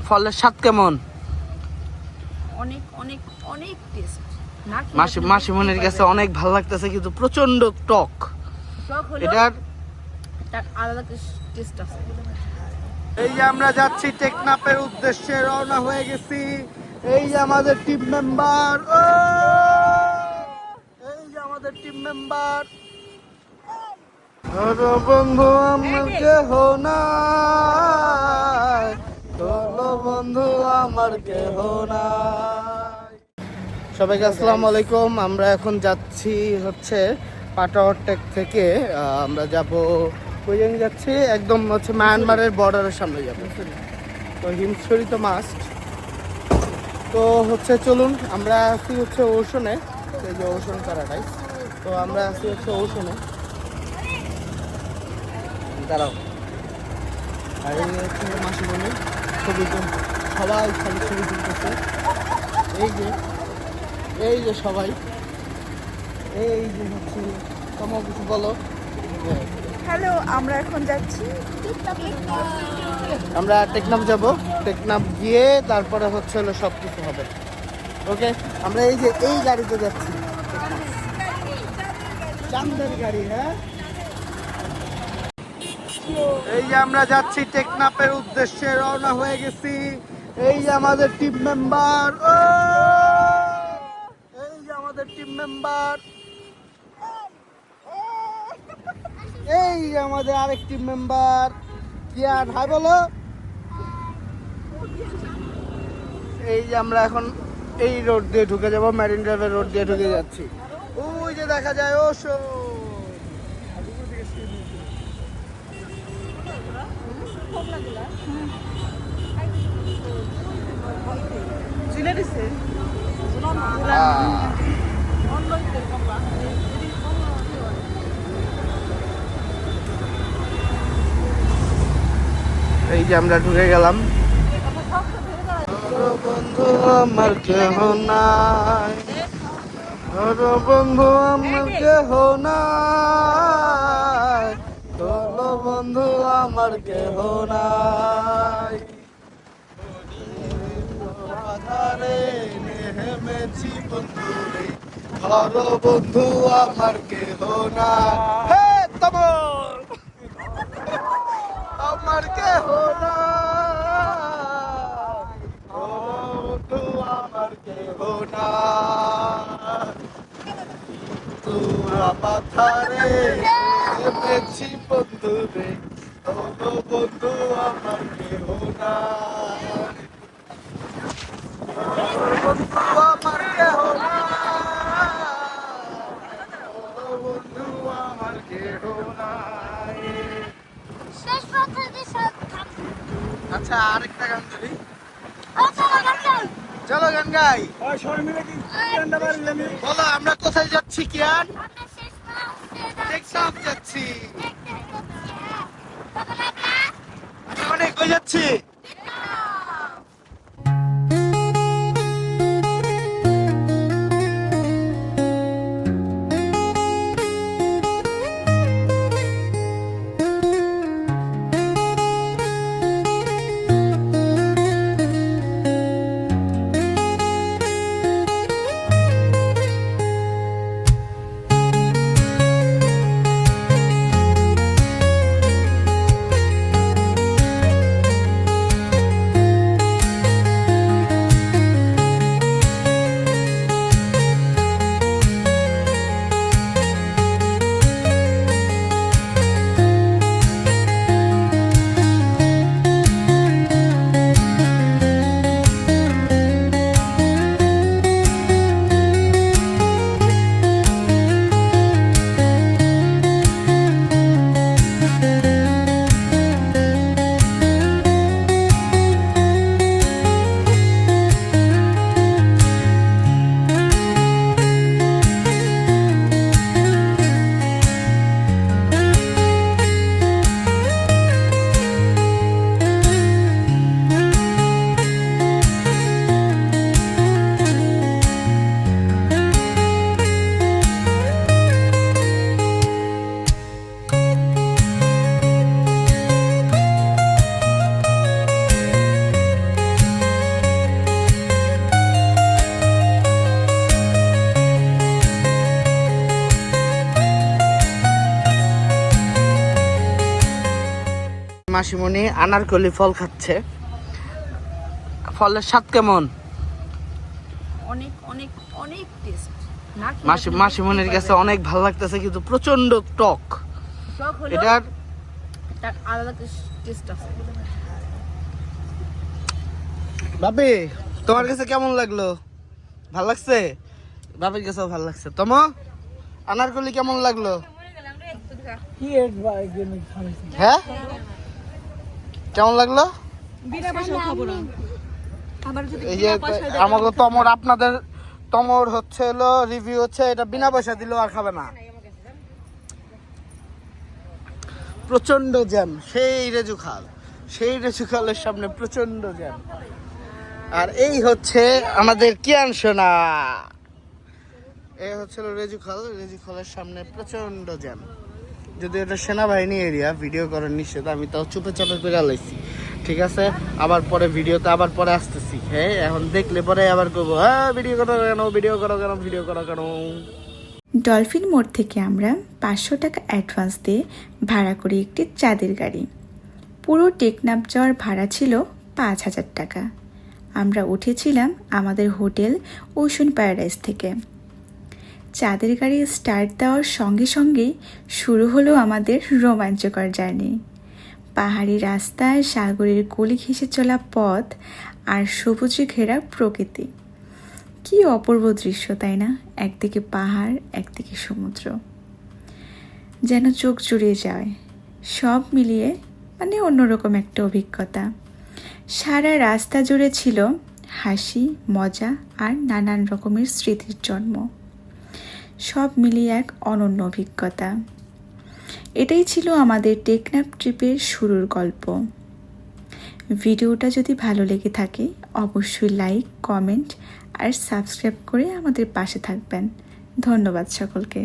ফলের স্বাদ কেমন? অনেক অনেক অনেক টেস্ট। মাসিমনির কাছে অনেক ভালো লাগতেছে, কিন্তু প্রচন্ড টক। এটার আলাদা টেস্ট আছে। এই যে আমরা যাচ্ছি টেকনাফের উদ্দেশ্যে, রওনা হয়ে গেছি। এই যে আমাদের টিম মেম্বার, এই যে আমাদের টিম মেম্বার। বন্ধু আমার কেহ নাই, বন্ধু আমার কেহ নাই। সবাইকে আসসালামু আলাইকুম। আমরা এখন যাচ্ছি হচ্ছে পাটাওয়ারটেক থেকে আমরা যাব কই যাচ্ছি, একদম হচ্ছে মায়ানমারের বর্ডারের সামনে যাব। তো হিমছড়ি তো মাস্ট। তো হচ্ছে চলুন, আমরা আছি হচ্ছে ওশনে, এই যে ওশন প্যারাডাইস। তো আমরা আছি হচ্ছে ওশনে, দাঁড়াও। আর এই হচ্ছে মাসিমণি, ছবি সবাই খালি ছবি তুলতেছে। এই যে সবাই, এই যে হচ্ছে তোমার কিছু বলো। হ্যালো, আমরা এখন যাচ্ছি, আমরা টেকনাফ যাব। টেকনাফ গিয়ে তারপরে হচ্ছে হলো সব কিছু হবে। ওকে, আমরা এই যে এই গাড়িতে যাচ্ছি, চান্দের গাড়ি। হ্যাঁ, এই যে আমরা যাচ্ছি টেকনাফের উদ্দেশ্যে, রওনা হয়ে গেছি। এই যে আমাদের টিম মেম্বার, এই যে আমাদের টিম মেম্বার, এই যে আমাদের আরেক টিম মেম্বার কিয়ান। হাই বলো। এই যে আমরা এখন এই রোড দিয়ে ঢুকে যাব, মেরিন ড্রাইভের রোড দিয়ে ঢুকে যাচ্ছি। ওই যে দেখা যায় ওশো। এই যে আমরা ঢুকে গেলাম। বন্ধু আমার কেহ নাই, বন্ধু আমার কেহ নাই, বন্ধু আমার কেহ নাই। নেমেছি বন্ধু রে, বন্ধু আমার কেহ নাই, আমার কেহ নাই, বন্ধু আমার কেহ নাই। তোরা পাথারে নেমেছি বন্ধু রে, বন্ধু আমার কেহ নাই, বন্ধু আমার কেহ নাই, বন্ধু আমার কেহ নাই। আচ্ছা, আরেকটা গান ধরি। চলো গান গাই। বলো আমরা কোথায় যাচ্ছি কিয়ান? টেকনাফ যাচ্ছি। অনেক কই যাচ্ছি। মাসিমণি আনারকলি ফল খাচ্ছে। ফলের স্বাদ কেমন? অনেক অনেক অনেক টেস্ট। না মাসিমণির কাছে অনেক ভালো লাগতেছে, কিন্তু প্রচন্ড টক। এটার একটা আলাদা টেস্ট আছে। ভাবি তোমার কাছে কেমন লাগলো? ভাল লাগছে? ভাবির কাছেও ভালো লাগছে। তোমার আনারকলি কেমন লাগলো? হ্যাঁ, কেমন লাগলো? এই যে আমাকে তমর, আপনাদের তমর হচ্ছে হলো রিভিউ হচ্ছে এটা বিনা পয়সা দিলেও আর খাবে না। প্রচন্ড জ্যাম, সেই রেজু খালের সামনে প্রচন্ড জ্যাম। আর এই হচ্ছে আমাদের কিয়ান সোনা, এই হচ্ছে রেজু খালের সামনে প্রচন্ড জ্যাম। যদি এটা সেনাবাহিনী এরিয়া, ভিডিও করার নিষেধ, আমি তাও চুপে চাপে করে আলাইছি। ঠিক আছে, আবার পরে ভিডিওতে আবার পরে আসতেছি। হ্যাঁ, এখন দেখলে পরে আবার করবো হ্যাঁ ভিডিও করো কেন। ডলফিন মোড় থেকে আমরা 500 টাকা অ্যাডভান্স দিয়ে ভাড়া করি একটি চাঁদের গাড়ি। পুরো টেকনাফ যাওয়ার ভাড়া ছিল 5000 টাকা। আমরা উঠেছিলাম আমাদের হোটেল ওশন প্যারাডাইস থেকে। চাঁদের গাড়ি স্টার্ট দেওয়ার সঙ্গে সঙ্গেই শুরু হলো আমাদের রোমাঞ্চকর জার্নি। পাহাড়ি রাস্তায় সাগরের কলি ঘেঁষে চলা পথ আর সবুজে ঘেরা প্রকৃতি, কি অপূর্ব দৃশ্য, তাই না? একদিকে পাহাড়, একদিকে সমুদ্র, যেন চোখ জুড়িয়ে যায়। সব মিলিয়ে অন্যরকম একটা অভিজ্ঞতা। সারা রাস্তা জুড়ে ছিল হাসি, মজা আর নানান রকমের স্মৃতির জন্ম। সব মিলিয়ে এক অনন্য অভিজ্ঞতা। এটাই ছিল আমাদের টেকনাফ ট্রিপের শুরুর গল্প। ভিডিওটা যদি ভালো লেগে থাকে অবশ্যই লাইক, কমেন্ট আর সাবস্ক্রাইব করে আমাদের পাশে থাকবেন। ধন্যবাদ সকলকে।